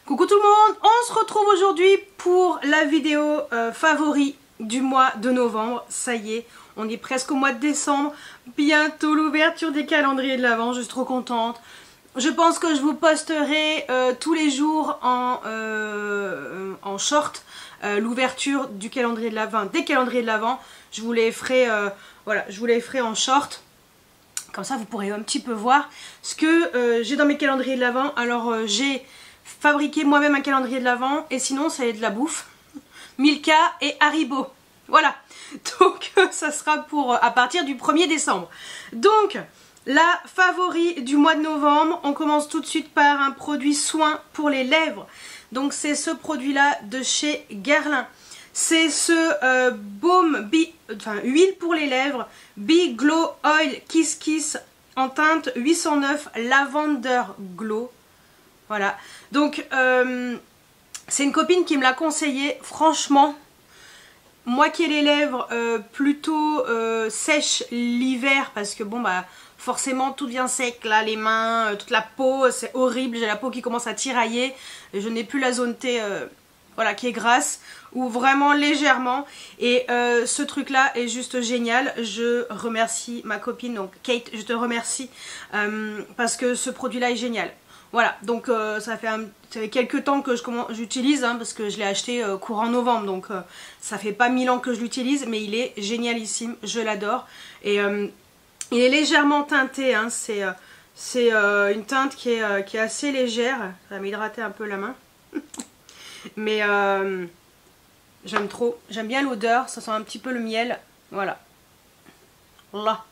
Coucou tout le monde, on se retrouve aujourd'hui pour la vidéo favori du mois de novembre. Ça y est, on est presque au mois de décembre, bientôt l'ouverture des calendriers de l'Avent, je suis trop contente. Je pense que je vous posterai tous les jours en short l'ouverture du calendrier de l'Avent, des calendriers de l'Avent. Je vous les ferai, voilà, je vous les ferai en short. Comme ça vous pourrez un petit peu voir ce que j'ai dans mes calendriers de l'Avent. Alors j'ai fabriqué moi-même un calendrier de l'Avent et sinon ça va être de la bouffe. Milka et Haribo. Voilà. Donc ça sera pour à partir du 1er décembre. Donc la favori du mois de novembre, on commence tout de suite par un produit soin pour les lèvres. Donc c'est ce produit là de chez Guerlain. C'est ce baume, huile pour les lèvres, Be Glow Oil Kiss Kiss en teinte 809 Lavender Glow. Voilà, donc c'est une copine qui me l'a conseillé. Franchement, moi qui ai les lèvres plutôt sèches l'hiver, parce que bon bah forcément tout devient sec là, les mains, toute la peau, c'est horrible, j'ai la peau qui commence à tirailler, et je n'ai plus la zone T voilà, qui est grasse, ou vraiment légèrement, et ce truc là est juste génial. Je remercie ma copine, donc Kate, je te remercie parce que ce produit là est génial. Voilà, donc ça fait quelques temps que j'utilise, hein, parce que je l'ai acheté courant novembre, donc ça fait pas 1000 ans que je l'utilise, mais il est génialissime, je l'adore. Et il est légèrement teinté, hein, c'est une teinte qui est assez légère, ça va m'hydrater un peu la main. Mais j'aime trop, j'aime bien l'odeur, ça sent un petit peu le miel, voilà. Là.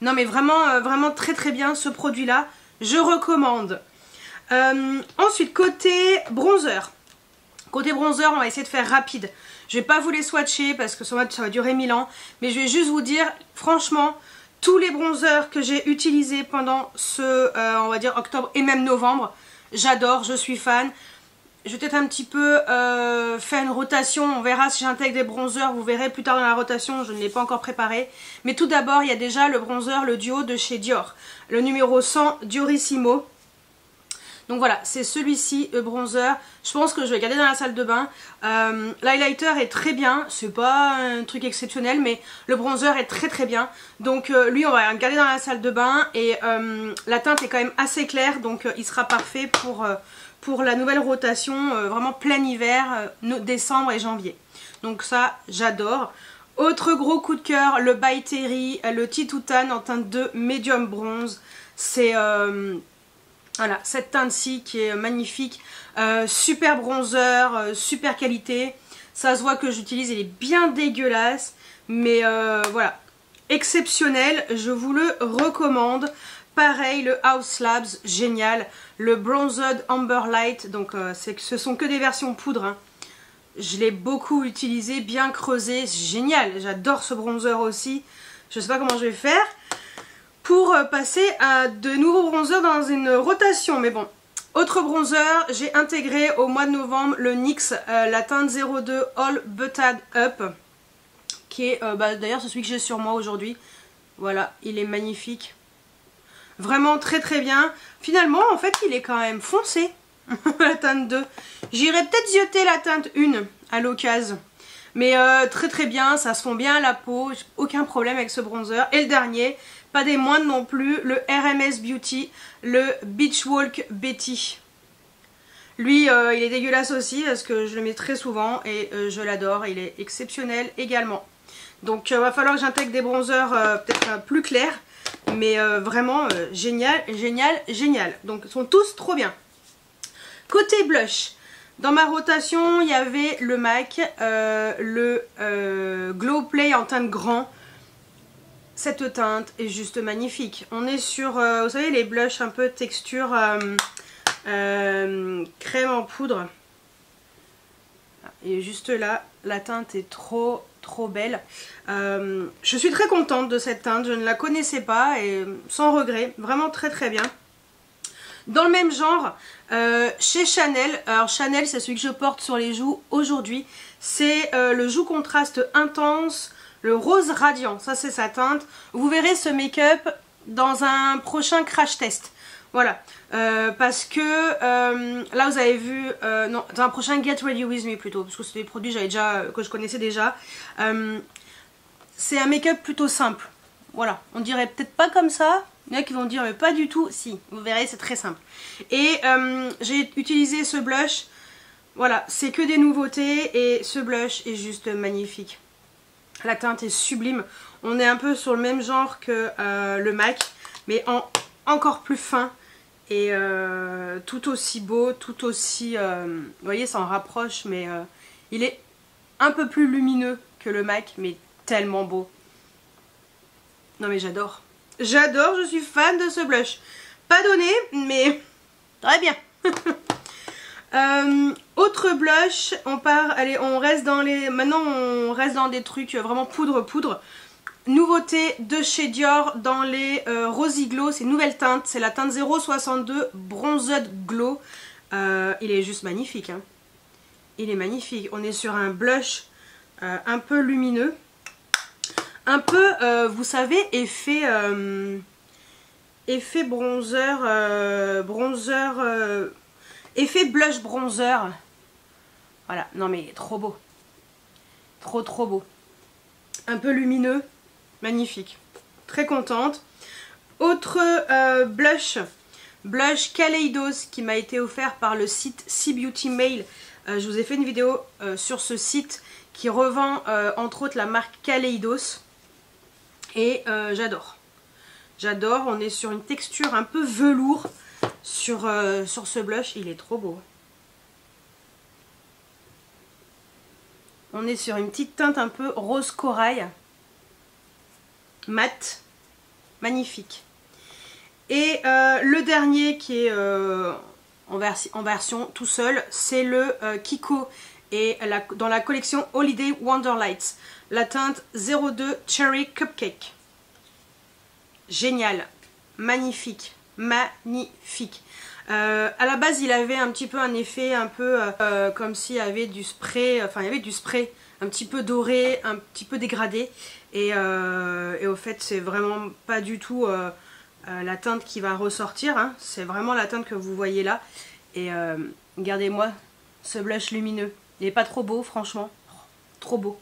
Non mais vraiment, vraiment très très bien ce produit là, je recommande. Ensuite côté bronzer, on va essayer de faire rapide. Je vais pas vous les swatcher parce que ça va durer 1000 ans, mais je vais juste vous dire franchement, tous les bronzers que j'ai utilisés pendant ce, on va dire octobre et même novembre, j'adore, je suis fan. Je vais peut-être un petit peu faire une rotation, on verra si j'intègre des bronzers, vous verrez plus tard dans la rotation, je ne l'ai pas encore préparé. Mais tout d'abord, il y a déjà le bronzer, le duo de chez Dior, le numéro 100 Diorissimo. Donc voilà, c'est celui-ci, le bronzer. Je pense que je vais le garder dans la salle de bain. L'highlighter est très bien, c'est pas un truc exceptionnel, mais le bronzer est très très bien. Donc lui, on va le garder dans la salle de bain, et la teinte est quand même assez claire, donc il sera parfait pour la nouvelle rotation, vraiment plein hiver, décembre et janvier. Donc ça, j'adore. Autre gros coup de cœur, le By Terry, le Titoutan en teinte de Medium Bronze. C'est voilà, cette teinte-ci qui est magnifique. Super bronzer, super qualité. Ça se voit que j'utilise, il est bien dégueulasse. Mais voilà, exceptionnel, je vous le recommande. Pareil, le House Labs, génial. Le Bronzed Amber Light, donc ce sont que des versions poudre, hein. Je l'ai beaucoup utilisé, bien creusé, c'est génial. J'adore ce bronzer aussi. Je sais pas comment je vais faire pour passer à de nouveaux bronzers dans une rotation. Mais bon, autre bronzer, j'ai intégré au mois de novembre le NYX, la teinte 02 All Buttered Up, qui est d'ailleurs c'est celui que j'ai sur moi aujourd'hui. Voilà, il est magnifique. Vraiment très très bien. Finalement en fait il est quand même foncé. La teinte 2. J'irai peut-être zioter la teinte 1 à l'occasion. Mais très très bien, ça se fond bien à la peau. Aucun problème avec ce bronzer. Et le dernier, pas des moindres non plus, le RMS Beauty, le Beach Walk Betty. Lui il est dégueulasse aussi parce que je le mets très souvent et je l'adore. Il est exceptionnel également. Donc va falloir que j'intègre des bronzers peut-être plus clairs. Mais vraiment génial, génial, génial. Donc ils sont tous trop bien. Côté blush, dans ma rotation il y avait le MAC, le Glow Play en teinte grand. Cette teinte est juste magnifique. On est sur, vous savez, les blushs un peu texture crème en poudre. Et juste là, la teinte est trop belle. Je suis très contente de cette teinte, je ne la connaissais pas et sans regret, vraiment très très bien. Dans le même genre, chez Chanel, alors Chanel c'est celui que je porte sur les joues aujourd'hui, c'est le Joue Contraste Intense, le Rose Radiant, ça c'est sa teinte. Vous verrez ce make-up dans un prochain crash test. Voilà, parce que là vous avez vu, non, dans un prochain Get Ready With Me plutôt, parce que c'est des produits que je connaissais déjà. C'est un make-up plutôt simple, voilà, on dirait peut-être pas comme ça, il y en a qui vont dire mais pas du tout, si, vous verrez c'est très simple. Et j'ai utilisé ce blush, voilà, c'est que des nouveautés et ce blush est juste magnifique. La teinte est sublime, on est un peu sur le même genre que le MAC, mais encore plus fin. Et tout aussi beau, tout aussi... vous voyez, ça en rapproche, mais il est un peu plus lumineux que le MAC, mais tellement beau. Non mais j'adore. J'adore, je suis fan de ce blush. Pas donné, mais très bien. Autre blush, on part... Allez, on reste dans les... Maintenant, on reste dans des trucs vraiment poudre. Nouveauté de chez Dior dans les Rosy Glow, c'est une nouvelle teinte, c'est la teinte 062 Bronzed Glow. Il est juste magnifique, hein. Il est magnifique. On est sur un blush un peu lumineux, un peu, vous savez, effet bronzer, effet blush bronzer. Voilà, non mais trop beau, trop beau, un peu lumineux. Magnifique, très contente. Autre blush Kaleidos qui m'a été offert par le site C-Beauty Mail. Je vous ai fait une vidéo sur ce site qui revend entre autres la marque Kaleidos. Et j'adore. J'adore, on est sur une texture un peu velours sur ce blush, il est trop beau. On est sur une petite teinte un peu rose corail. Mat, magnifique. Et le dernier qui est en version tout seul, c'est le Kiko et dans la collection Holiday Wonderlights, la teinte 02 Cherry Cupcake. Génial, magnifique, magnifique. À la base il avait un petit peu un effet un peu comme s'il y avait du spray, enfin il y avait du spray un petit peu doré, un petit peu dégradé. Et au fait c'est vraiment pas du tout la teinte qui va ressortir, hein. C'est vraiment la teinte que vous voyez là. Et regardez-moi ce blush lumineux, il est pas trop beau franchement, trop beau.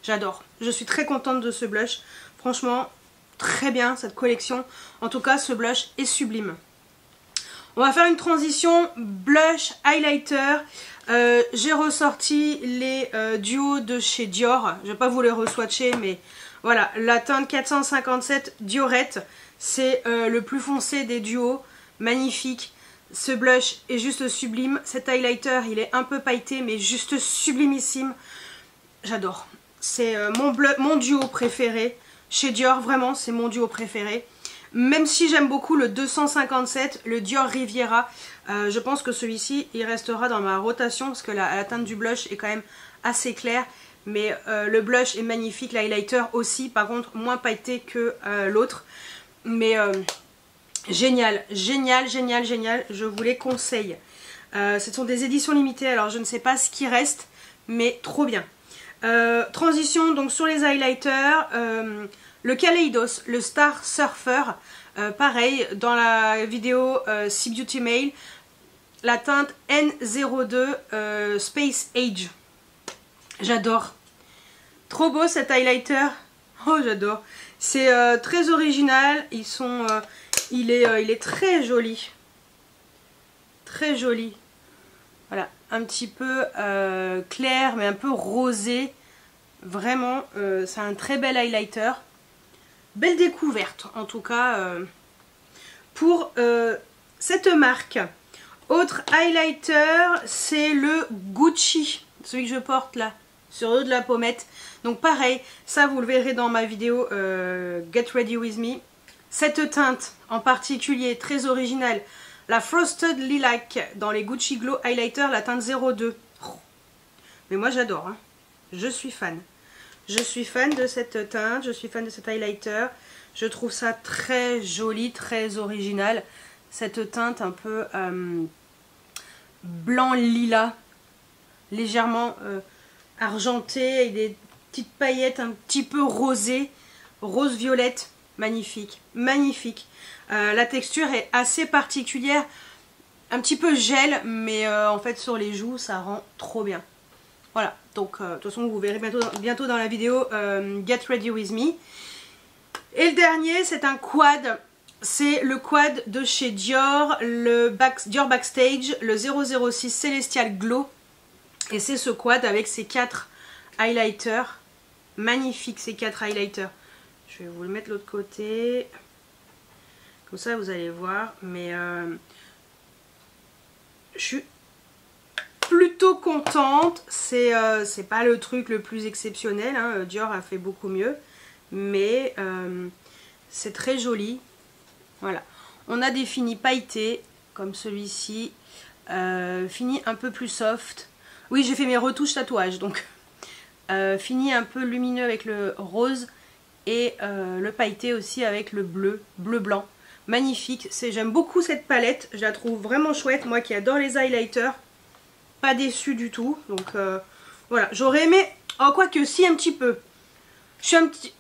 J'adore, je suis très contente de ce blush, franchement très bien cette collection. En tout cas ce blush est sublime. On va faire une transition blush highlighter. J'ai ressorti les duos de chez Dior. Je ne vais pas vous les re-swatcher, mais voilà, la teinte 457 Diorette, c'est le plus foncé des duos, magnifique. Ce blush est juste sublime. Cet highlighter, il est un peu pailleté, mais juste sublimissime. J'adore. C'est mon duo préféré chez Dior, vraiment, c'est mon duo préféré. Même si j'aime beaucoup le 257, le Dior Riviera, je pense que celui-ci il restera dans ma rotation parce que la teinte du blush est quand même assez claire. Mais le blush est magnifique, l'highlighter aussi, par contre moins pailleté que l'autre. Mais génial, génial, génial, génial, je vous les conseille. Ce sont des éditions limitées, alors je ne sais pas ce qui reste, mais trop bien. Transition donc sur les highlighters. Le Kaleidos, le Star Surfer, pareil, dans la vidéo C-Beauty Mail, la teinte N02 Space Age. J'adore. Trop beau cet highlighter. Oh, j'adore. C'est très original. Il est très joli. Très joli. Voilà, un petit peu clair, mais un peu rosé. Vraiment, c'est un très bel highlighter. Belle découverte en tout cas pour cette marque. Autre highlighter, c'est le Gucci, celui que je porte là, sur le haut de la pommette. Donc pareil, ça vous le verrez dans ma vidéo Get Ready With Me. Cette teinte en particulier, très originale, la Frosted Lilac dans les Gucci Glow Highlighter, la teinte 02. Oh. Mais moi j'adore, hein. Je suis fan. Je suis fan de cette teinte, je suis fan de cet highlighter. Je trouve ça très joli, très original. Cette teinte un peu blanc lilas, légèrement argentée, avec des petites paillettes un petit peu rosées, rose-violette. magnifique, magnifique. La texture est assez particulière, un petit peu gel, mais en fait sur les joues ça rend trop bien. Voilà, donc de toute façon vous verrez bientôt dans la vidéo Get Ready With Me. Et le dernier c'est un quad, c'est le quad de chez Dior, le Dior Backstage, le 006 Celestial Glow. Et c'est ce quad avec ses 4 highlighters, magnifiques ces 4 highlighters. Je vais vous le mettre de l'autre côté, comme ça vous allez voir, mais je suis plutôt contente. C'est pas le truc le plus exceptionnel, hein. Dior a fait beaucoup mieux, mais c'est très joli. Voilà, on a des finis pailletés comme celui-ci, fini un peu plus soft. Oui, j'ai fait mes retouches tatouages, donc fini un peu lumineux avec le rose et le pailleté aussi avec le bleu blanc. Magnifique, j'aime beaucoup cette palette, je la trouve vraiment chouette, moi qui adore les highlighters, pas déçue du tout. Donc voilà, j'aurais aimé, oh quoique si un petit peu.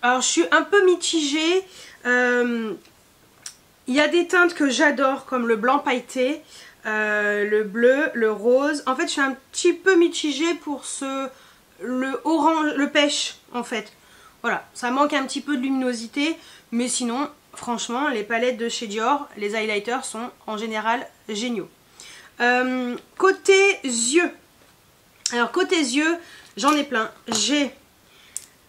Alors je suis un peu mitigée. Il y a des teintes que j'adore comme le blanc pailleté, le bleu, le rose. En fait je suis un petit peu mitigée pour le orange, le pêche en fait. Voilà, ça manque un petit peu de luminosité, mais sinon franchement les palettes de chez Dior, les highlighters sont en général géniaux. Côté yeux, alors côté yeux j'en ai plein. J'ai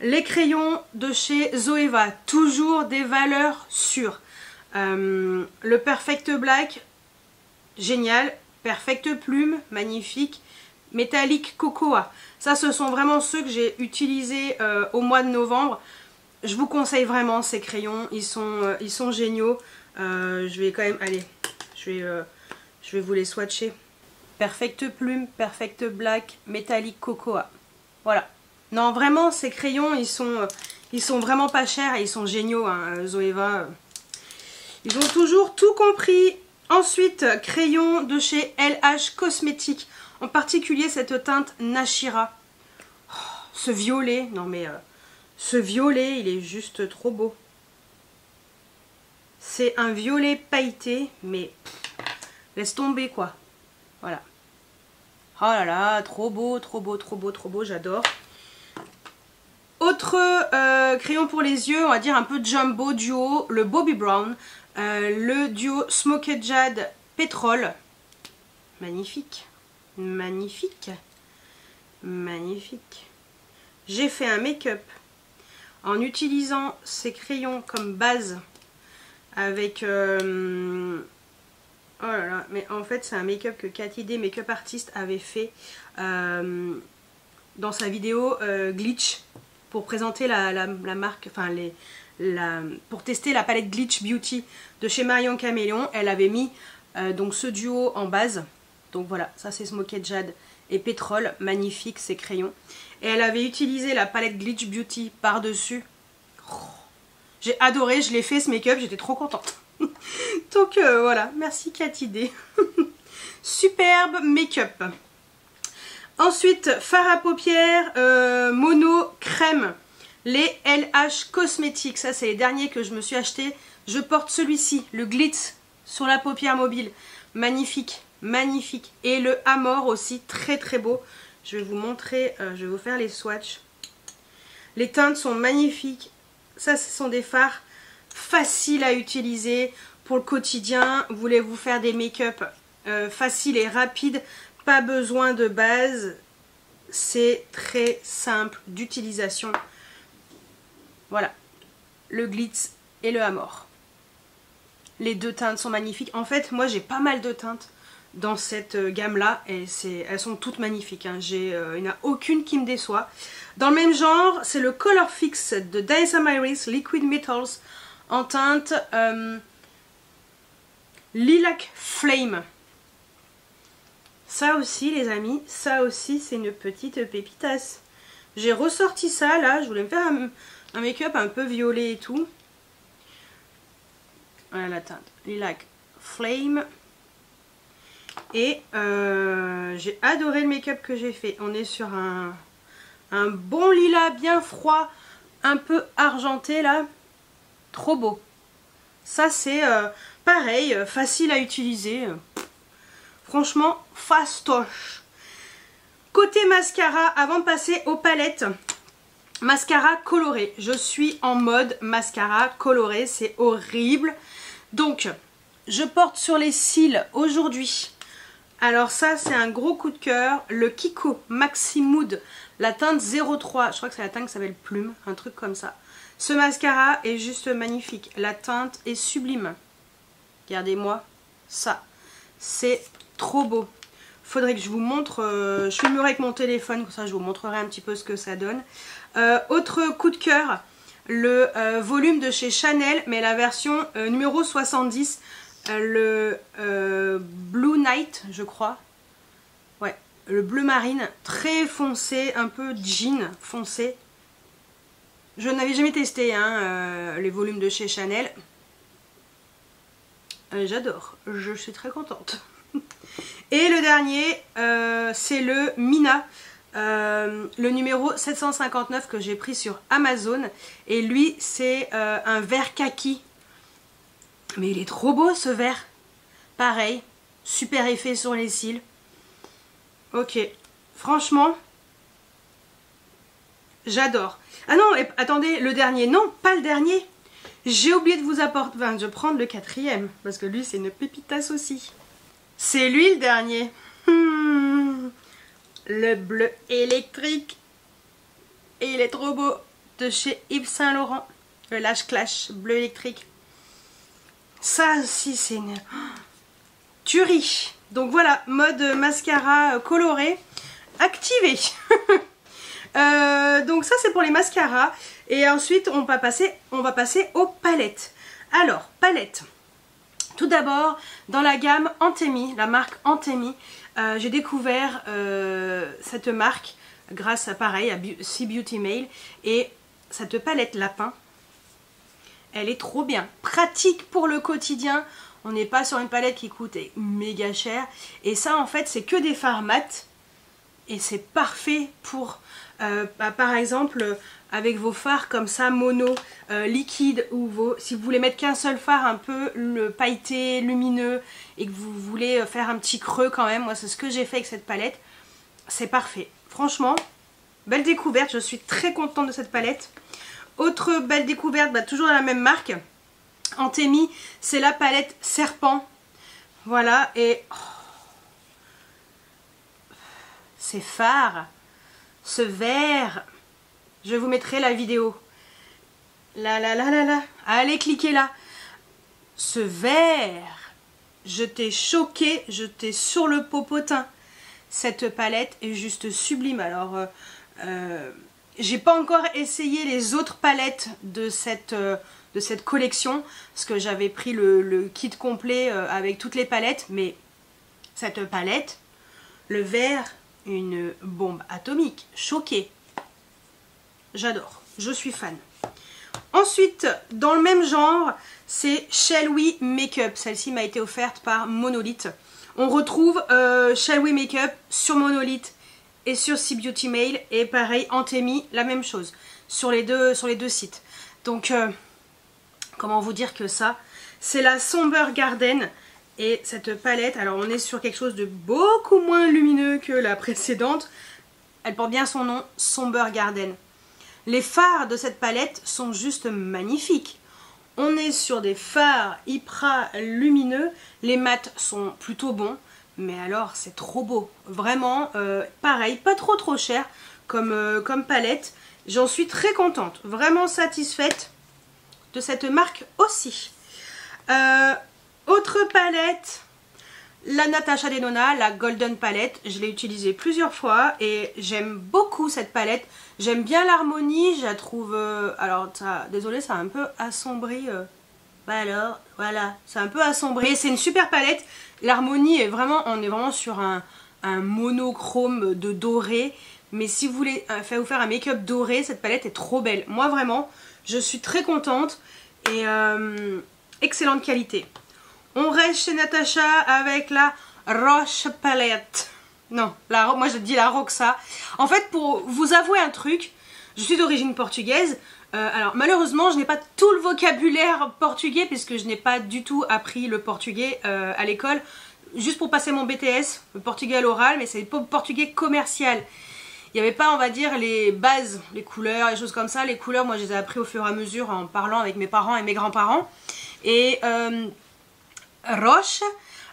les crayons de chez Zoeva, toujours des valeurs sûres. Le Perfect Black, génial. Perfect Plume, magnifique. Métallique Cocoa, ça ce sont vraiment ceux que j'ai utilisés au mois de novembre. Je vous conseille vraiment ces crayons, ils sont géniaux. Je vais quand même, allez, je vais vous les swatcher. Perfect Plume, Perfect Black, Métallique Cocoa. Voilà. Non, vraiment, ces crayons, ils sont vraiment pas chers et ils sont géniaux, hein, Zoeva. Ils ont toujours tout compris. Ensuite, crayon de chez LH Cosmetics, en particulier cette teinte Nashira. Oh, ce violet, non mais ce violet, il est juste trop beau. C'est un violet pailleté, mais laisse tomber quoi. Voilà. Oh là là, trop beau, trop beau, trop beau, trop beau, j'adore. Autre crayon pour les yeux, on va dire un peu jumbo duo, le Bobbi Brown, le duo Smoked Jade Pétrole. Magnifique, magnifique, magnifique. J'ai fait un make-up en utilisant ces crayons comme base avec... oh là là, mais en fait c'est un make-up que Cathy D, make-up artiste, avait fait dans sa vidéo Glitch, pour présenter la marque, enfin pour tester la palette Glitch Beauty de chez Marion Caméléon. Elle avait mis donc ce duo en base. Donc voilà, ça c'est Smoked Jade et Pétrole, magnifique ces crayons. Et elle avait utilisé la palette Glitch Beauty par-dessus. Oh, j'ai adoré, je l'ai fait ce make-up, j'étais trop contente. Donc voilà, merci Cathy D. Superbe make-up. Ensuite, fard à paupières mono crème, les LH Cosmetics. Ça, c'est les derniers que je me suis acheté. Je porte celui-ci, le Glitz, sur la paupière mobile. Magnifique, magnifique. Et le Amor aussi, très très beau. Je vais vous montrer, je vais vous faire les swatchs. Les teintes sont magnifiques. Ça, ce sont des fards faciles à utiliser pour le quotidien. Voulez-vous faire des make-up faciles et rapides? Pas besoin de base, c'est très simple d'utilisation. Voilà, le Glitz et le Amor. Les deux teintes sont magnifiques. En fait, moi j'ai pas mal de teintes dans cette gamme là et elles sont toutes magnifiques, hein. Il n'y en a aucune qui me déçoit. Dans le même genre, c'est le Color Fix de Danessa Myricks Liquid Metals en teinte Lilac Flame. Ça aussi les amis, ça aussi c'est une petite pépitasse. J'ai ressorti ça là, je voulais me faire un make-up un peu violet et tout. Voilà la teinte, Lilac Flame. Et j'ai adoré le make-up que j'ai fait. On est sur un bon lilas bien froid, un peu argenté là. Trop beau. Ça c'est pareil, facile à utiliser. Franchement, fastoche. Côté mascara, avant de passer aux palettes, mascara coloré. Je suis en mode mascara coloré, c'est horrible. Donc, je porte sur les cils aujourd'hui. Alors ça, c'est un gros coup de cœur. Le Kiko Maxi Mood, la teinte 03. Je crois que c'est la teinte qui s'appelle Plume, un truc comme ça. Ce mascara est juste magnifique. La teinte est sublime. Regardez-moi ça. C'est trop beau. Faudrait que je vous montre. Je filmerai avec mon téléphone, comme ça je vous montrerai un petit peu ce que ça donne. Autre coup de cœur, le volume de chez Chanel, mais la version numéro 70. Le Blue Night, je crois. Ouais, le bleu marine, très foncé, un peu jean foncé. Je n'avais jamais testé hein, les volumes de chez Chanel. J'adore, je suis très contente. Et le dernier, c'est le Mina, le numéro 759 que j'ai pris sur Amazon. Et lui, c'est un vert kaki. Mais il est trop beau ce vert. Pareil, super effet sur les cils. Ok, franchement, j'adore. Ah non, attendez, le dernier, non, pas le dernier. J'ai oublié de vous apporter, enfin, je vais prendre le quatrième, parce que lui c'est une pépitasse aussi. C'est lui le dernier. Le bleu électrique. Et il est trop beau, de chez Yves Saint Laurent. Le Lash Clash bleu électrique. Ça aussi c'est une tuerie. Donc voilà, mode mascara coloré activé. Donc ça c'est pour les mascaras. Et ensuite on va passer aux palettes. Alors, palettes. Tout d'abord, dans la gamme Antemi, la marque Antemi, j'ai découvert cette marque grâce à pareil à C Beauty Mail. Et cette palette lapin, elle est trop bien. Pratique pour le quotidien. On n'est pas sur une palette qui coûte méga cher. Et ça en fait c'est que des fards mat. Et c'est parfait pour par exemple avec vos fards comme ça mono liquide ou si vous voulez mettre qu'un seul fard un peu pailleté, lumineux et que vous voulez faire un petit creux quand même. Moi c'est ce que j'ai fait avec cette palette. C'est parfait. Franchement, belle découverte. Je suis très contente de cette palette. Autre belle découverte, toujours la même marque. Antemi, c'est la palette Serpent. Voilà, et oh, ces fards, ce vert, je vous mettrai la vidéo. Là, allez cliquez là. Ce vert, je t'ai choqué, je t'ai sur le popotin. Cette palette est juste sublime. Alors, j'ai pas encore essayé les autres palettes de cette collection parce que j'avais pris le kit complet avec toutes les palettes, mais cette palette, le vert, une bombe atomique, choquée. J'adore, je suis fan. Ensuite, dans le même genre, c'est Shall We Makeup. Celle-ci m'a été offerte par Monolith. On retrouve Shall We Makeup sur Monolith et sur C Beauty Mail, et pareil Antemi, la même chose sur les deux sites. Donc comment vous dire que ça, c'est la Somber Garden. Et cette palette, alors on est sur quelque chose de beaucoup moins lumineux que la précédente. Elle porte bien son nom, Somber Garden. Les fards de cette palette sont juste magnifiques. On est sur des fards hyper lumineux. Les mats sont plutôt bons. Mais alors c'est trop beau. Vraiment, pareil, pas trop cher comme palette. J'en suis très contente. Vraiment satisfaite de cette marque aussi. Autre palette, la Natasha Denona, la Golden Palette. Je l'ai utilisée plusieurs fois et j'aime beaucoup cette palette. J'aime bien l'harmonie, je la trouve... alors, désolé, ça a un peu assombri... alors, voilà, c'est un peu assombri. C'est une super palette. L'harmonie est vraiment... On est vraiment sur un monochrome de doré. Mais si vous voulez vous faire un make-up doré, cette palette est trop belle. Moi, vraiment, je suis très contente. Et excellente qualité. On reste chez Natasha avec la Roche Palette. Non, moi je dis la Roxa. En fait, pour vous avouer un truc, je suis d'origine portugaise. Alors malheureusement je n'ai pas tout le vocabulaire portugais puisque je n'ai pas du tout appris le portugais à l'école. Juste pour passer mon BTS, le portugais à l'oral, mais c'est le portugais commercial. Il n'y avait pas, on va dire, les bases, les couleurs, les choses comme ça. Les couleurs, moi je les ai appris au fur et à mesure en parlant avec mes parents et mes grands-parents. Et roche,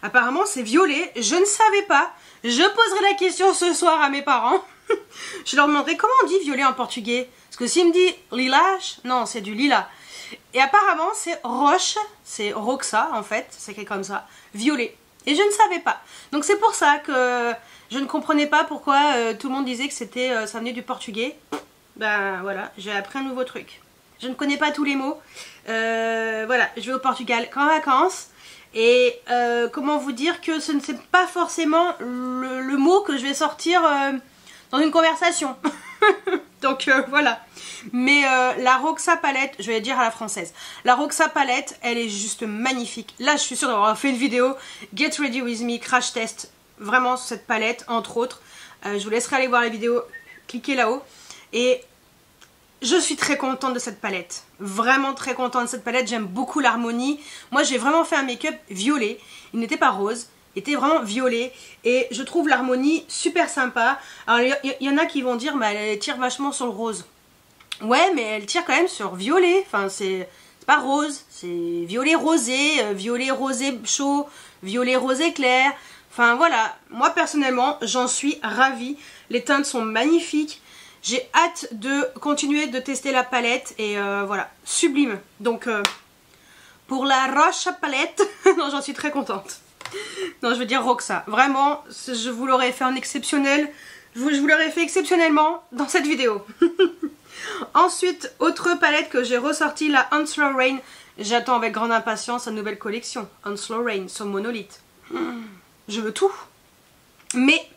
apparemment c'est violet, je ne savais pas. Je poserai la question ce soir à mes parents. Je leur demanderai comment on dit violet en portugais. Parce que s'il me dit lilas, non c'est du lilas. Et apparemment c'est roche, c'est roxa en fait, c'est écrit comme ça, violet. Et je ne savais pas. Donc c'est pour ça que je ne comprenais pas pourquoi tout le monde disait que c'était, ça venait du portugais. Ben voilà, j'ai appris un nouveau truc. Je ne connais pas tous les mots. Voilà, je vais au Portugal qu'en vacances. Et comment vous dire que ce n'est pas forcément le mot que je vais sortir dans une conversation. Donc voilà. Mais la Roxa palette, je vais dire à la française. La Roxa palette, elle est juste magnifique. Là, je suis sûre d'avoir fait une vidéo Get Ready With Me, crash test. Vraiment cette palette, entre autres. Je vous laisserai aller voir la vidéo. Cliquez là-haut. Et je suis très contente de cette palette. Vraiment très contente de cette palette. J'aime beaucoup l'harmonie. Moi, j'ai vraiment fait un make-up violet. Il n'était pas rose. Il était vraiment violet. Et je trouve l'harmonie super sympa. Alors, il y en a qui vont dire, mais elle tire vachement sur le rose. Ouais, mais elle tire quand même sur violet. Enfin, c'est pas rose. C'est violet rosé, violet rosé chaud, violet rosé clair. Enfin, voilà. Moi, personnellement, j'en suis ravie. Les teintes sont magnifiques. J'ai hâte de continuer de tester la palette. Et voilà, sublime. Donc, pour la Roche palette, non, j'en suis très contente. Non, je veux dire Roxa. Vraiment, je vous l'aurais fait en exceptionnel. Je vous l'aurais fait exceptionnellement dans cette vidéo. Ensuite, autre palette que j'ai ressortie, la Onslow Rain. J'attends avec grande impatience sa nouvelle collection. Onslow Rain sur Monolith. Je veux tout. Mais,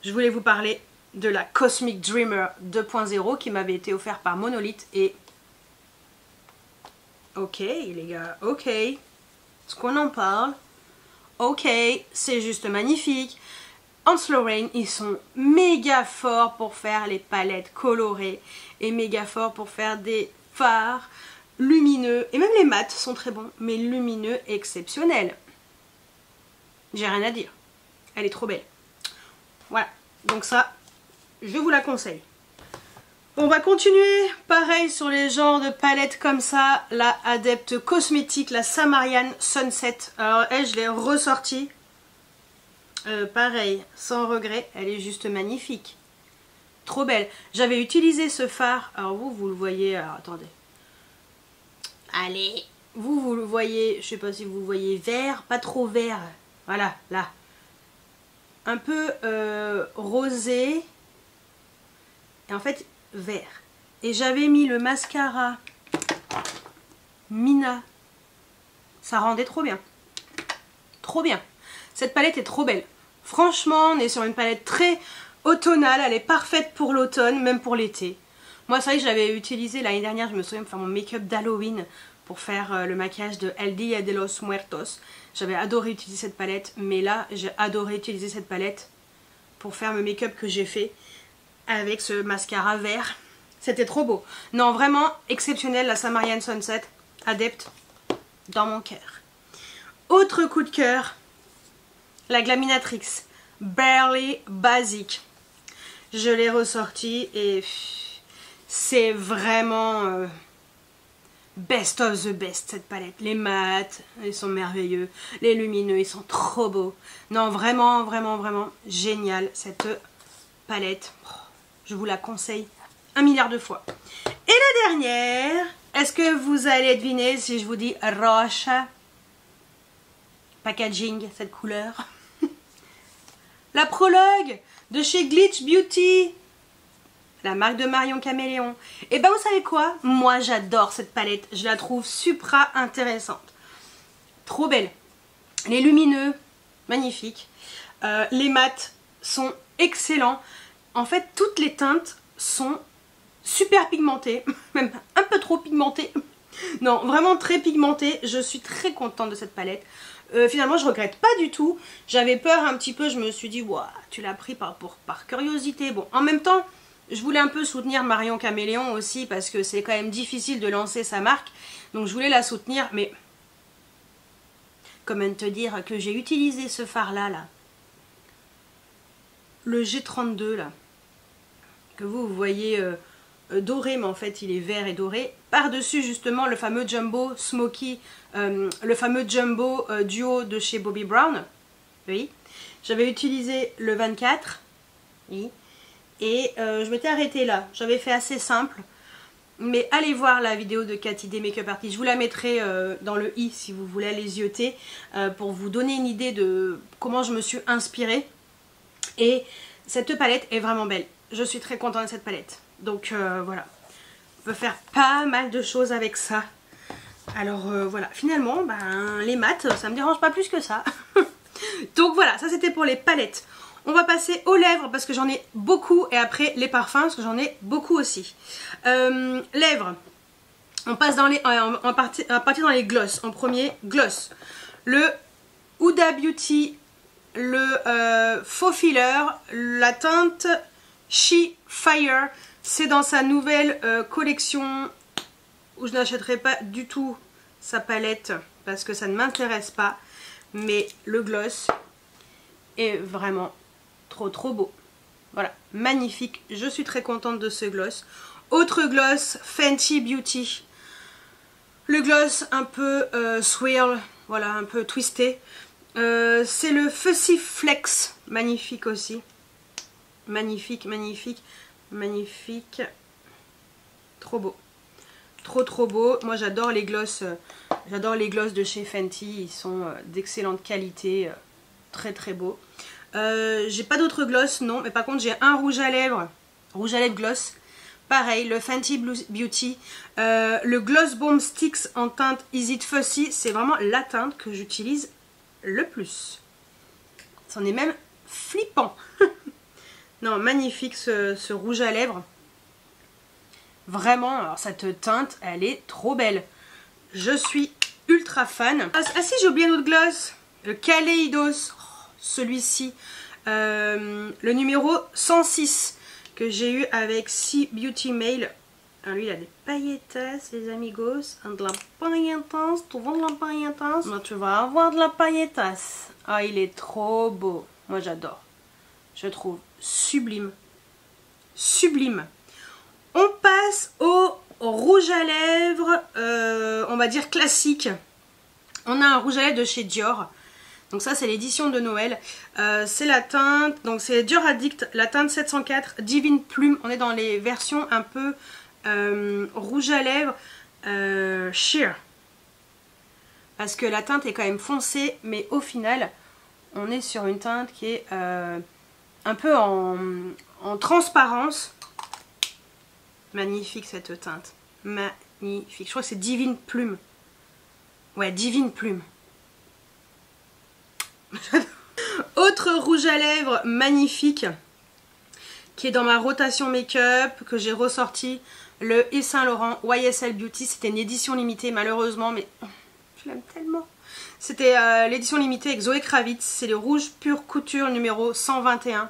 je voulais vous parler de la Cosmic Dreamer 2.0 qui m'avait été offerte par Monolith. Et, ok les gars, ok. Est-ce qu'on en parle? Ok, c'est juste magnifique. Onslow Rain, ils sont méga forts pour faire les palettes colorées et méga forts pour faire des fards lumineux. Et même les mats sont très bons, mais lumineux exceptionnels. J'ai rien à dire. Elle est trop belle. Voilà, donc ça, je vous la conseille. On va continuer, pareil sur les genres de palettes comme ça. La Adepte Cosmétique, la Samarian Sunset. Alors elle, je l'ai ressortie. Pareil, sans regret, elle est juste magnifique. Trop belle. J'avais utilisé ce fard. Alors vous le voyez. Alors attendez. Allez. Vous le voyez. Je sais pas si vous le voyez vert. Pas trop vert. Voilà, là. Un peu rosé. Et en fait, vert. Et j'avais mis le mascara Mina. Ça rendait trop bien. Trop bien. Cette palette est trop belle. Franchement, on est sur une palette très automnale. Elle est parfaite pour l'automne, même pour l'été. Moi, c'est vrai que je l'avais utilisée l'année dernière. Je me souviens de faire mon make-up d'Halloween pour faire le maquillage de El Dia de los Muertos. J'avais adoré utiliser cette palette. Mais là, j'ai adoré utiliser cette palette pour faire le make-up que j'ai fait avec ce mascara vert. C'était trop beau. Non, vraiment exceptionnel, la Samarian Sunset. Adepte dans mon cœur. Autre coup de cœur. La Glaminatrix Barely Basic. Je l'ai ressortie et c'est vraiment best of the best cette palette. Les mats, ils sont merveilleux. Les lumineux, ils sont trop beaux. Non, vraiment, vraiment, vraiment génial cette palette. Je vous la conseille 1 milliard de fois. Et la dernière, est-ce que vous allez deviner si je vous dis Roche? Packaging, cette couleur. La Prologue de chez Glitch Beauty, la marque de Marion Caméléon. Et ben vous savez quoi? Moi j'adore cette palette, je la trouve supra intéressante. Trop belle. Les lumineux, magnifiques. Les mats sont excellents. En fait, toutes les teintes sont super pigmentées, même un peu trop pigmentées. Non, vraiment très pigmentées. Je suis très contente de cette palette. Finalement, je regrette pas du tout. J'avais peur un petit peu, je me suis dit, ouah, tu l'as pris par curiosité. Bon, en même temps, Je voulais un peu soutenir Marion Caméléon aussi parce que c'est quand même difficile de lancer sa marque. Donc je voulais la soutenir, mais comment te dire que j'ai utilisé ce fard là, le G32 là, que vous voyez doré, mais en fait il est vert et doré. Par-dessus justement le fameux Jumbo Smoky, le fameux Jumbo Duo de chez Bobbi Brown. Oui. J'avais utilisé le 24. Oui. Et je m'étais arrêtée là. J'avais fait assez simple. Mais allez voir la vidéo de Cathy des Makeup Artist. Je vous la mettrai dans le i si vous voulez aller zioter pour vous donner une idée de comment je me suis inspirée. Et cette palette est vraiment belle. Je suis très contente de cette palette. Donc voilà. On peut faire pas mal de choses avec ça. Alors voilà. Finalement, ben, les mats, ça me dérange pas plus que ça. Donc voilà, ça c'était pour les palettes. On va passer aux lèvres parce que j'en ai beaucoup et après les parfums parce que j'en ai beaucoup aussi. Lèvres, on passe dans les, on va partir dans les gloss. En premier, gloss. Le Huda Beauty, le faux filler, la teinte She Fire. C'est dans sa nouvelle collection où je n'achèterai pas du tout sa palette parce que ça ne m'intéresse pas. Mais le gloss est vraiment trop beau. Voilà, magnifique. Je suis très contente de ce gloss. Autre gloss, Fenty Beauty. Le gloss un peu swirl, voilà, un peu twisté. C'est le Fussy Flex. Magnifique aussi. Magnifique, magnifique, magnifique. Trop beau. Trop beau. Moi j'adore les gloss de chez Fenty. Ils sont d'excellente qualité. Très beau. J'ai pas d'autres gloss, non, mais par contre j'ai un rouge à lèvres gloss, pareil, le Fenty Beauty, le Gloss Bomb Sticks en teinte Is It Fussy, c'est vraiment la teinte que j'utilise le plus. C'en est même flippant. Non, magnifique ce rouge à lèvres. Vraiment, alors cette teinte, elle est trop belle. Je suis ultra fan. Ah si, j'ai oublié un autre gloss, le Kaleidos. Celui-ci, le numéro 106 que j'ai eu avec C Beauty Mail. Alors lui il a des paillettes, les amigos, de la paillettasse, tu veux de la paillettasse? Ben, tu vas avoir de la paillettasse. Ah, il est trop beau, moi j'adore, je trouve sublime, sublime. On passe au rouge à lèvres, on va dire classique. On a un rouge à lèvres de chez Dior. Donc ça c'est l'édition de Noël, c'est la teinte, donc c'est Dior Addict, la teinte 704 Divine Plume. On est dans les versions un peu rouge à lèvres sheer. Parce que la teinte est quand même foncée, mais au final on est sur une teinte qui est un peu en transparence. Magnifique cette teinte, magnifique. Je crois que c'est Divine Plume. Ouais, Divine Plume. Autre rouge à lèvres magnifique qui est dans ma rotation make-up, que j'ai ressorti, le Yves Saint Laurent YSL Beauty. C'était une édition limitée malheureusement, mais je l'aime tellement. C'était l'édition limitée avec Zoé Kravitz. C'est le rouge pure couture numéro 121.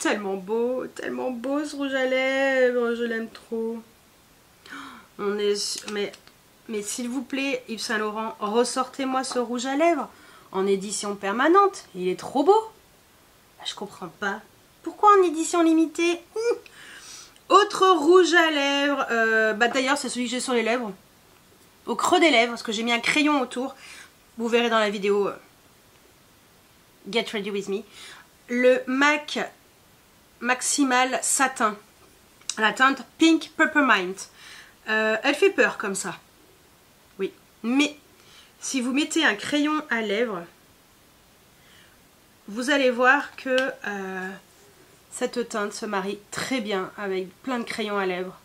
Oh, tellement beau ce rouge à lèvres, je l'aime trop. On est... Mais s'il vous plaît, Yves Saint Laurent, ressortez-moi ce rouge à lèvres en édition permanente. Il est trop beau. Je comprends pas. Pourquoi en édition limitée? Autre rouge à lèvres. Bah d'ailleurs, c'est celui que j'ai sur les lèvres. Au creux des lèvres, parce que j'ai mis un crayon autour. Vous verrez dans la vidéo Get Ready With Me. Le MAC Maximal Satin. La teinte Pink Peppermint. Elle fait peur comme ça. Oui, mais si vous mettez un crayon à lèvres, vous allez voir que cette teinte se marie très bien avec plein de crayons à lèvres.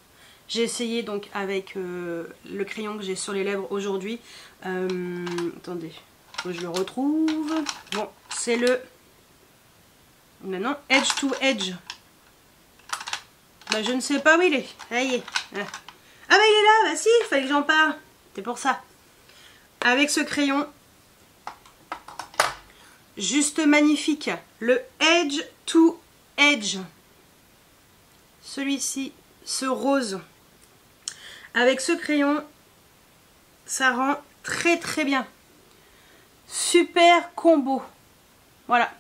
J'ai essayé donc avec le crayon que j'ai sur les lèvres aujourd'hui. Attendez, faut que je le retrouve. Bon, c'est le... Maintenant, Edge to Edge. Bah, je ne sais pas où il est. Ça y est. Ah bah il est là, bah si, il fallait que j'en parle. C'est pour ça. Avec ce crayon, juste magnifique. Le Edge To Edge. Celui-ci, ce rose. Avec ce crayon, ça rend très très bien. Super combo. Voilà.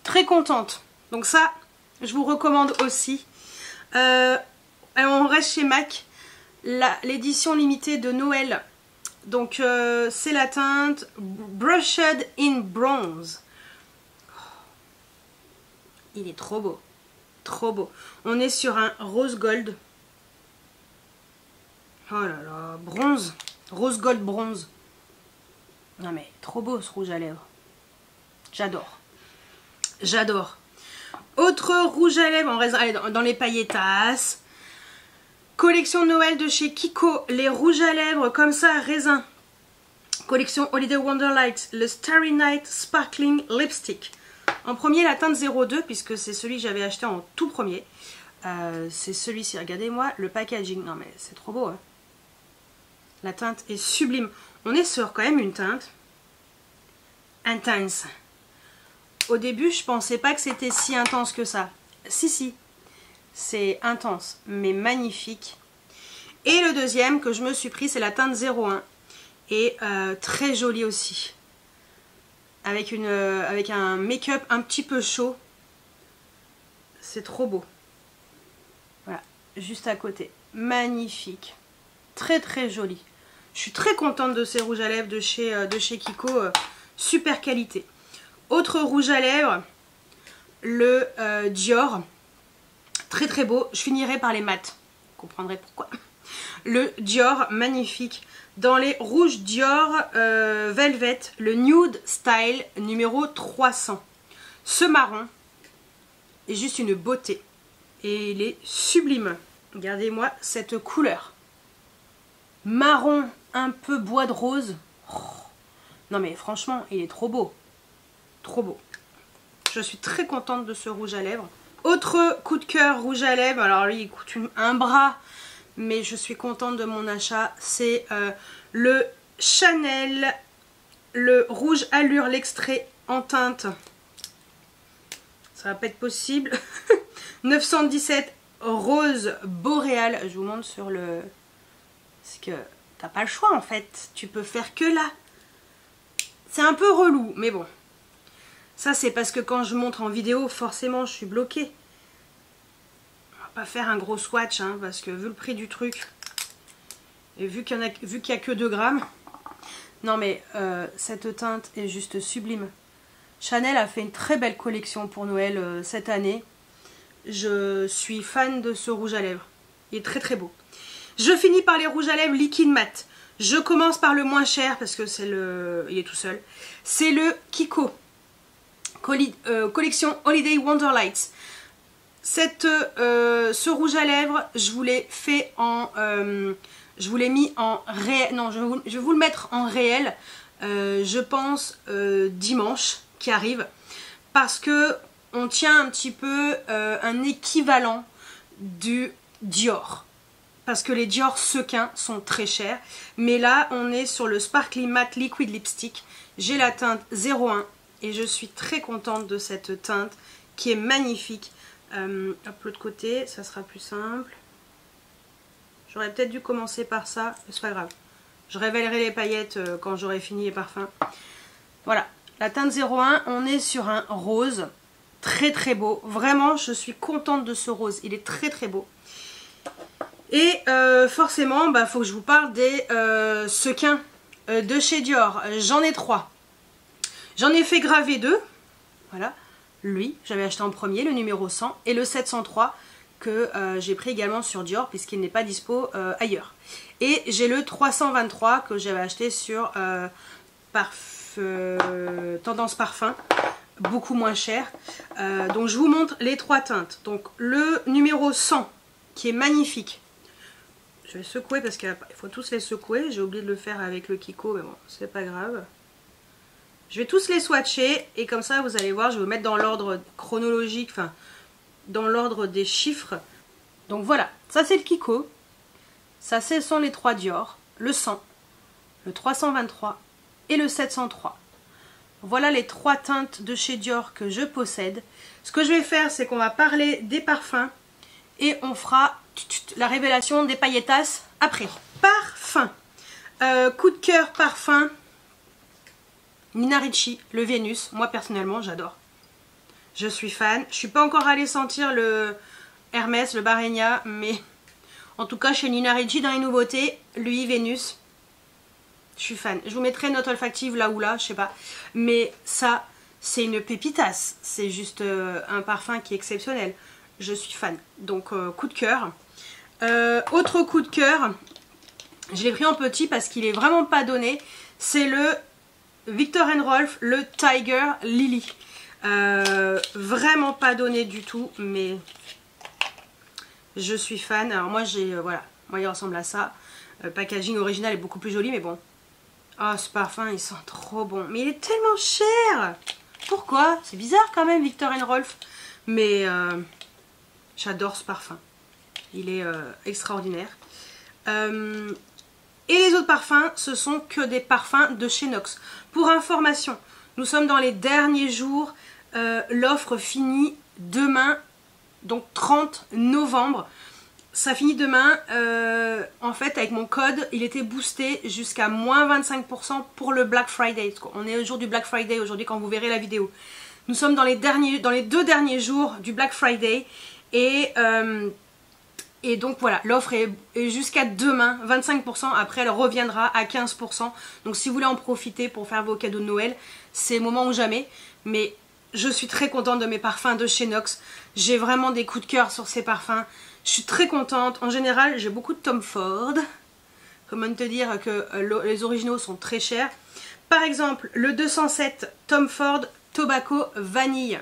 Très contente. Donc ça, je vous recommande aussi. On reste chez MAC. L'édition limitée de Noël. Donc c'est la teinte Brushed in Bronze. Il est trop beau. Trop beau. On est sur un rose gold. Oh là là, bronze. Rose gold bronze. Non mais trop beau ce rouge à lèvres. J'adore. J'adore. Autre rouge à lèvres, on reste allez, dans les pailletasses. Collection Noël de chez Kiko, les rouges à lèvres comme ça, raisin. Collection Holiday Wonderlight, le Starry Night Sparkling Lipstick. En premier, la teinte 02, puisque c'est celui que j'avais acheté en tout premier. C'est celui-ci, regardez-moi le packaging. Non mais c'est trop beau, hein. La teinte est sublime. On est sur quand même une teinte intense. Au début, je pensais pas que c'était si intense que ça. Si. C'est intense, mais magnifique. Et le deuxième que je me suis pris, c'est la teinte 01. Et très jolie aussi. Avec un make-up un petit peu chaud. C'est trop beau. Voilà, juste à côté. Magnifique. Très très joli. Je suis très contente de ces rouges à lèvres de chez Kiko. Super qualité. Autre rouge à lèvres, le Dior. Très très beau. Je finirai par les mats. Vous comprendrez pourquoi. Le Dior, magnifique. Dans les rouges Dior Velvet, le Nude Style numéro 300. Ce marron est juste une beauté. Et il est sublime. Regardez-moi cette couleur. Marron, un peu bois de rose. Oh. Non mais franchement, il est trop beau. Trop beau. Je suis très contente de ce rouge à lèvres. Autre coup de cœur rouge à lèvres. Alors lui, il coûte un bras. Mais je suis contente de mon achat. C'est le Chanel, le rouge allure, l'extrait en teinte. Ça va pas être possible. 917 rose boréal. Je vous montre sur le... Parce que t'as pas le choix en fait. Tu peux faire que là. C'est un peu relou, mais bon. Ça c'est parce que quand je montre en vidéo, forcément je suis bloquée. On va pas faire un gros swatch, hein, parce que vu le prix du truc, et vu qu'il y a que 2 grammes, non mais cette teinte est juste sublime. Chanel a fait une très belle collection pour Noël cette année. Je suis fan de ce rouge à lèvres. Il est très très beau. Je finis par les rouges à lèvres liquide mat. Je commence par le moins cher parce que c'est le... Il est tout seul. C'est le Kiko. Collection Holiday Wonderlights. Ce rouge à lèvres, je vous l'ai fait en... je vous l'ai mis en réel. Non, je vais vous le mettre en réel. Je pense dimanche qui arrive. Parce que on tient un petit peu un équivalent du Dior. Parce que les Dior sequins sont très chers. Mais là, on est sur le Sparkly Matte Liquid Lipstick. J'ai la teinte 01. Et je suis très contente de cette teinte qui est magnifique. Hop, l'autre côté, ça sera plus simple. J'aurais peut-être dû commencer par ça, mais c'est pas grave. Je révélerai les paillettes quand j'aurai fini les parfums. Voilà, la teinte 01, on est sur un rose. Très très beau. Vraiment, je suis contente de ce rose. Il est très très beau. Et forcément, bah, faut que je vous parle des sequins de chez Dior. J'en ai 3. J'en ai fait graver 2. Voilà. Lui, j'avais acheté en premier, le numéro 100. Et le 703 que j'ai pris également sur Dior puisqu'il n'est pas dispo ailleurs. Et j'ai le 323 que j'avais acheté sur Tendance Parfum. Beaucoup moins cher. Donc je vous montre les 3 teintes. Donc le numéro 100 qui est magnifique. Je vais secouer parce qu'il faut tous les secouer. J'ai oublié de le faire avec le Kiko, mais bon, c'est pas grave. Je vais tous les swatcher et comme ça vous allez voir, je vais vous mettre dans l'ordre chronologique, enfin dans l'ordre des chiffres. Donc voilà, ça c'est le Kiko. Ça ce sont les 3 Dior, le 100, le 323 et le 703. voilà les 3 teintes de chez Dior que je possède. Ce que je vais faire, c'est qu'on va parler des parfums et on fera la révélation des pailletas après. Parfum. Coup de cœur parfum. Nina Ricci, le Vénus. Moi personnellement, j'adore. Je suis fan. Je suis pas encore allée sentir le Hermès, le Barenia, mais en tout cas chez Nina Ricci dans les nouveautés, lui Vénus, je suis fan. Je vous mettrai note olfactive là ou là, je sais pas. Mais ça, c'est une pépitasse. C'est juste un parfum qui est exceptionnel. Je suis fan. Donc coup de cœur. Autre coup de cœur, je l'ai pris en petit parce qu'il est vraiment pas donné. C'est le Viktor & Rolf, le Tiger Lily. Vraiment pas donné du tout, mais je suis fan. Alors moi voilà, moi il ressemble à ça. Packaging original est beaucoup plus joli, mais bon. Oh, ce parfum il sent trop bon, mais il est tellement cher. Pourquoi? C'est bizarre quand même, Viktor & Rolf, mais j'adore ce parfum. Il est extraordinaire. Et les autres parfums, ce sont que des parfums de chez NOX. Pour information, nous sommes dans les derniers jours. L'offre finit demain, donc 30 novembre. Ça finit demain. En fait, avec mon code, il était boosté jusqu'à moins 25% pour le Black Friday. On est au jour du Black Friday aujourd'hui quand vous verrez la vidéo. Nous sommes dans les 2 derniers jours du Black Friday. Et donc voilà, l'offre est jusqu'à demain, 25%. Après, elle reviendra à 15%. Donc si vous voulez en profiter pour faire vos cadeaux de Noël, c'est le moment ou jamais. Mais je suis très contente de mes parfums de chez NOX. J'ai vraiment des coups de cœur sur ces parfums. Je suis très contente. En général, j'ai beaucoup de Tom Ford. Comment te dire que les originaux sont très chers. Par exemple, le 207 Tom Ford Tobacco Vanille.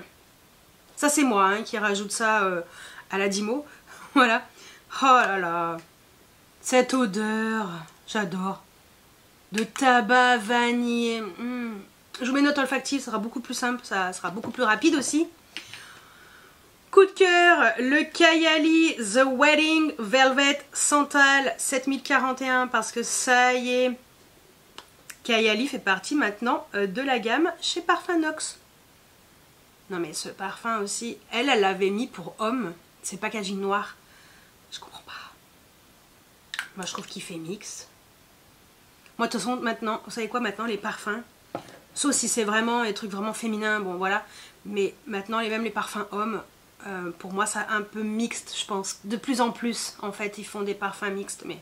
Ça, c'est moi hein, qui rajoute ça à la Dimo. Voilà. Oh là là. Cette odeur. J'adore. De tabac, vanille. Je vous mets note olfactive, ça sera beaucoup plus simple. Ça sera beaucoup plus rapide aussi. Coup de cœur, le Kayali The Wedding Velvet Santal 7041 parce que ça y est, Kayali fait partie maintenant de la gamme chez Parfum NOX. Non mais ce parfum aussi, elle l'avait mis pour homme, c'est packaging noir. Je comprends pas. Moi je trouve qu'il fait mix. Moi de toute façon maintenant, vous savez quoi maintenant les parfums, sauf si c'est vraiment les trucs vraiment féminins, bon voilà, mais maintenant même les parfums hommes, pour moi c'est un peu mixte je pense. De plus en plus en fait ils font des parfums mixtes, mais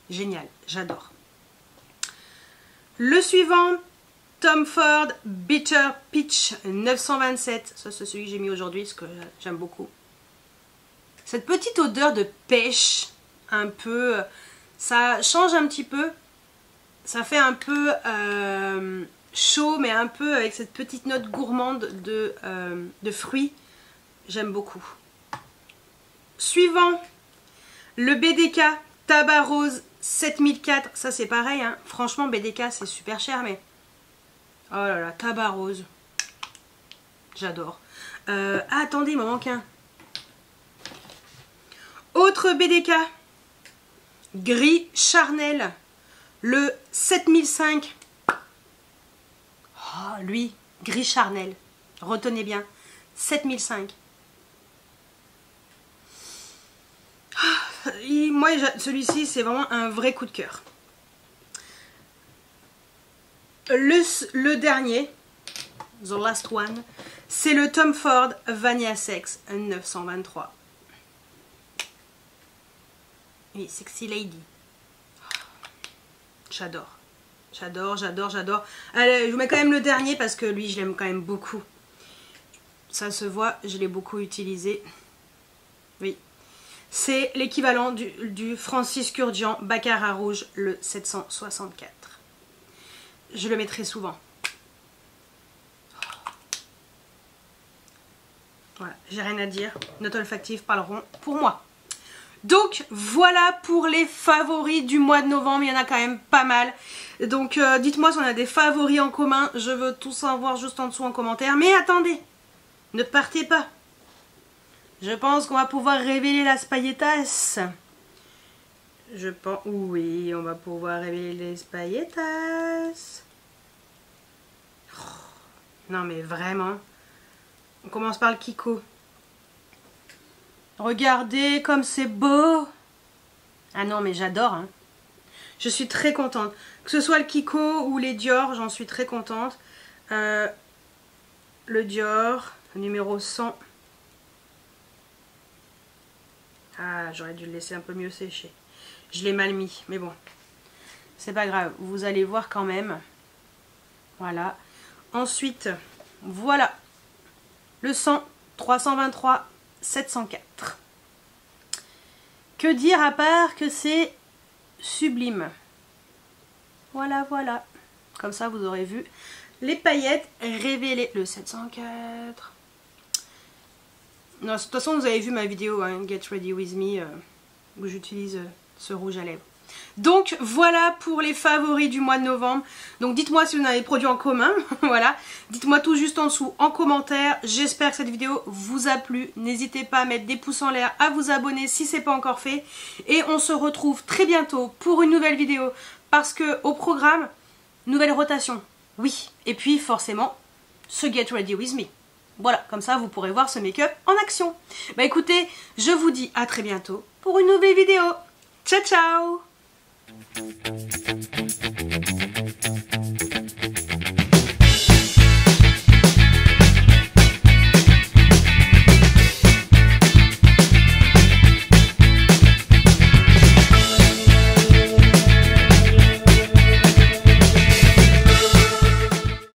génial, j'adore. Le suivant, Tom Ford Bitter Peach 927. Ça c'est celui que j'ai mis aujourd'hui parce que j'aime beaucoup. Cette petite odeur de pêche, un peu, ça change un petit peu. Ça fait un peu chaud, mais un peu avec cette petite note gourmande de fruits. J'aime beaucoup. Suivant, le BDK Tabac Rose 7004. Ça c'est pareil, hein. Franchement BDK c'est super cher, mais oh là là, Tabac Rose. J'adore. Ah attendez, il m'en manque un. Autre BDK. Gris Charnel. Le 7005. Oh, lui, Gris Charnel. Retenez bien. 7005. Moi, celui-ci, c'est vraiment un vrai coup de cœur. Le dernier, The Last One, c'est le Tom Ford Vanilla Sex 923. Oui, Sexy Lady. J'adore. J'adore, j'adore, j'adore. Allez, je vous mets quand même le dernier parce que lui, je l'aime quand même beaucoup. Ça se voit, je l'ai beaucoup utilisé. Oui. C'est l'équivalent du Francis Kurkdjian Baccarat Rouge, le 764. Je le mets très souvent. Voilà, j'ai rien à dire. Notes olfactives parleront pour moi. Donc voilà pour les favoris du mois de novembre, il y en a quand même pas mal. Donc dites-moi si on a des favoris en commun, je veux tout savoir juste en dessous en commentaire. Mais attendez, ne partez pas. Je pense qu'on va pouvoir révéler la Pailletas. Je pense, oui, on va pouvoir révéler les Pailletas. Non mais vraiment. On commence par le Kiko. Regardez comme c'est beau. Ah non mais j'adore. Hein. Je suis très contente. Que ce soit le Kiko ou les Dior, j'en suis très contente. Le Dior, numéro 100. Ah, j'aurais dû le laisser un peu mieux sécher. Je l'ai mal mis, mais bon. C'est pas grave, vous allez voir quand même. Voilà. Ensuite, voilà. Le 100, 323, 704. Que dire à part que c'est sublime. Voilà, voilà. Comme ça, vous aurez vu les paillettes révélées. Le 704. Non, de toute façon, vous avez vu ma vidéo, hein, Get Ready With Me, où j'utilise ce rouge à lèvres. Donc voilà pour les favoris du mois de novembre. Donc dites-moi si vous en avez des produits en commun. Voilà. Dites-moi tout juste en dessous en commentaire. J'espère que cette vidéo vous a plu. N'hésitez pas à mettre des pouces en l'air, à vous abonner si ce n'est pas encore fait. Et on se retrouve très bientôt pour une nouvelle vidéo. Parce que au programme, nouvelle rotation. Oui. Et puis forcément, ce Get Ready With Me. Voilà, comme ça vous pourrez voir ce make-up en action. Bah écoutez, je vous dis à très bientôt pour une nouvelle vidéo. Ciao ciao.